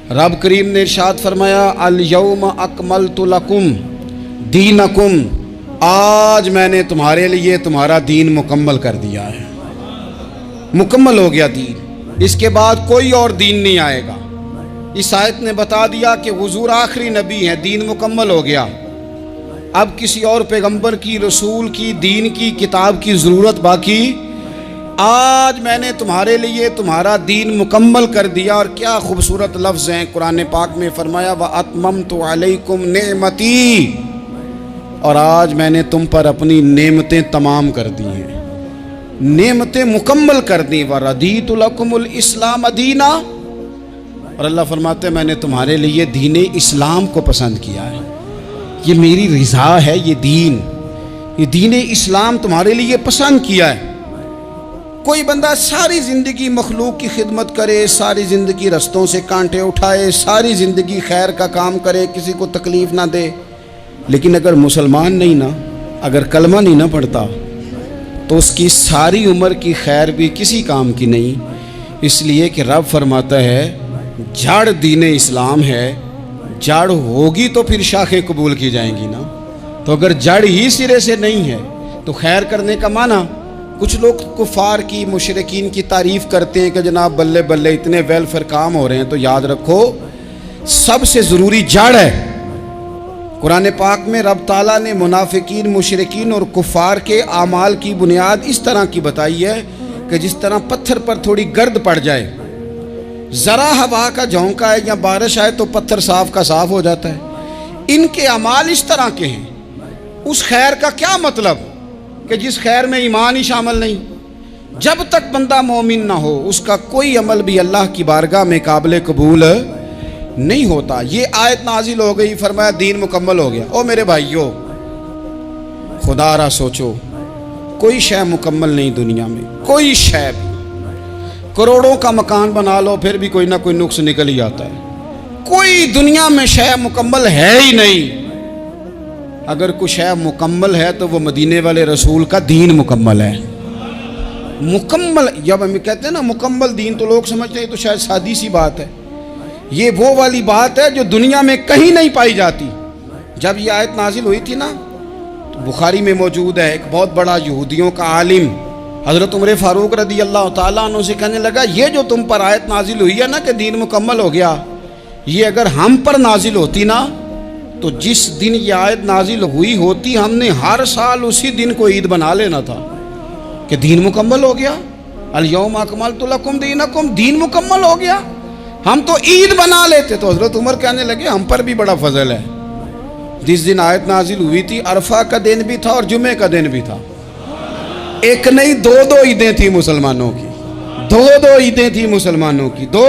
رب کریم نے ارشاد فرمایا الیوم اکملت لکم دینکم، آج میں نے تمہارے لیے تمہارا دین مکمل کر دیا ہے، مکمل ہو گیا دین، اس کے بعد کوئی اور دین نہیں آئے گا۔ اس آیت نے بتا دیا کہ حضور آخری نبی ہیں، دین مکمل ہو گیا، اب کسی اور پیغمبر کی، رسول کی، دین کی، کتاب کی ضرورت باقی، آج میں نے تمہارے لیے تمہارا دین مکمل کر دیا۔ اور کیا خوبصورت لفظ ہیں قرآن پاک میں، فرمایا وَأَتْمَمْتُ عَلَيْكُمْ نِعْمَتِي، اور آج میں نے تم پر اپنی نعمتیں تمام کر دی ہیں، نعمتیں مکمل کر دی۔ وَرَضِيتُ لَكُمُ الْإِسْلَامَ دِينًا، اور اللہ فرماتے ہیں میں نے تمہارے لیے دین اسلام کو پسند کیا ہے، یہ میری رضا ہے، یہ دین اسلام تمہارے لیے پسند کیا ہے۔ کوئی بندہ ساری زندگی مخلوق کی خدمت کرے، ساری زندگی رستوں سے کانٹے اٹھائے، ساری زندگی خیر کا کام کرے، کسی کو تکلیف نہ دے، لیکن اگر مسلمان نہیں نا، اگر کلمہ نہیں نہ پڑھتا تو اس کی ساری عمر کی خیر بھی کسی کام کی نہیں۔ اس لیے کہ رب فرماتا ہے جڑ دین اسلام ہے، جڑ ہوگی تو پھر شاخیں قبول کی جائیں گی نا، تو اگر جڑ ہی سرے سے نہیں ہے تو خیر کرنے کا معنی، کچھ لوگ کفار کی، مشرکین کی تعریف کرتے ہیں کہ جناب بلے بلے اتنے ویلفیئر کام ہو رہے ہیں، تو یاد رکھو سب سے ضروری جڑ ہے۔ قرآن پاک میں رب تعالیٰ نے منافقین، مشرکین اور کفار کے اعمال کی بنیاد اس طرح کی بتائی ہے کہ جس طرح پتھر پر تھوڑی گرد پڑ جائے، ذرا ہوا کا جھونکا ہے یا بارش آئے تو پتھر صاف کا صاف ہو جاتا ہے۔ ان کے اعمال اس طرح کے ہیں۔ اس خیر کا کیا مطلب کہ جس خیر میں ایمان ہی شامل نہیں؟ جب تک بندہ مومن نہ ہو اس کا کوئی عمل بھی اللہ کی بارگاہ میں قابل قبول نہیں ہوتا۔ یہ آیت نازل ہو گئی، فرمایا دین مکمل ہو گیا۔ او میرے بھائیو، خدا را سوچو، کوئی شے مکمل نہیں دنیا میں، کوئی شے بھی، کروڑوں کا مکان بنا لو پھر بھی کوئی نہ کوئی نقص نکل ہی آتا ہے، کوئی دنیا میں شے مکمل ہے ہی نہیں۔ اگر کوئی شے مکمل ہے تو وہ مدینے والے رسول کا دین مکمل ہے، مکمل۔ جب ہم کہتے ہیں نا مکمل دین تو لوگ سمجھتے ہیں تو شاید سادی سی بات ہے، یہ وہ والی بات ہے جو دنیا میں کہیں نہیں پائی جاتی۔ جب یہ آیت نازل ہوئی تھی نا تو بخاری میں موجود ہے، ایک بہت بڑا یہودیوں کا عالم حضرت عمر فاروق رضی اللہ تعالیٰ عنہ سے کہنے لگا یہ جو تم پر آیت نازل ہوئی ہے نا کہ دین مکمل ہو گیا، یہ اگر ہم پر نازل ہوتی نا تو جس دن یہ آیت نازل ہوئی ہوتی ہم نے ہر سال اسی دن کو عید بنا لینا تھا کہ دین مکمل ہو گیا، الیوم اکملت لکم دینکم، دین مکمل ہو گیا، ہم تو عید بنا لیتے۔ تو حضرت عمر کہنے لگے ہم پر بھی بڑا فضل ہے، جس دن آیت نازل ہوئی تھی عرفہ کا دن بھی تھا اور جمعے کا دن بھی تھا، ایک نہیں دو عیدیں تھیں مسلمانوں کی، دو عیدیں تھیں مسلمانوں کی، دو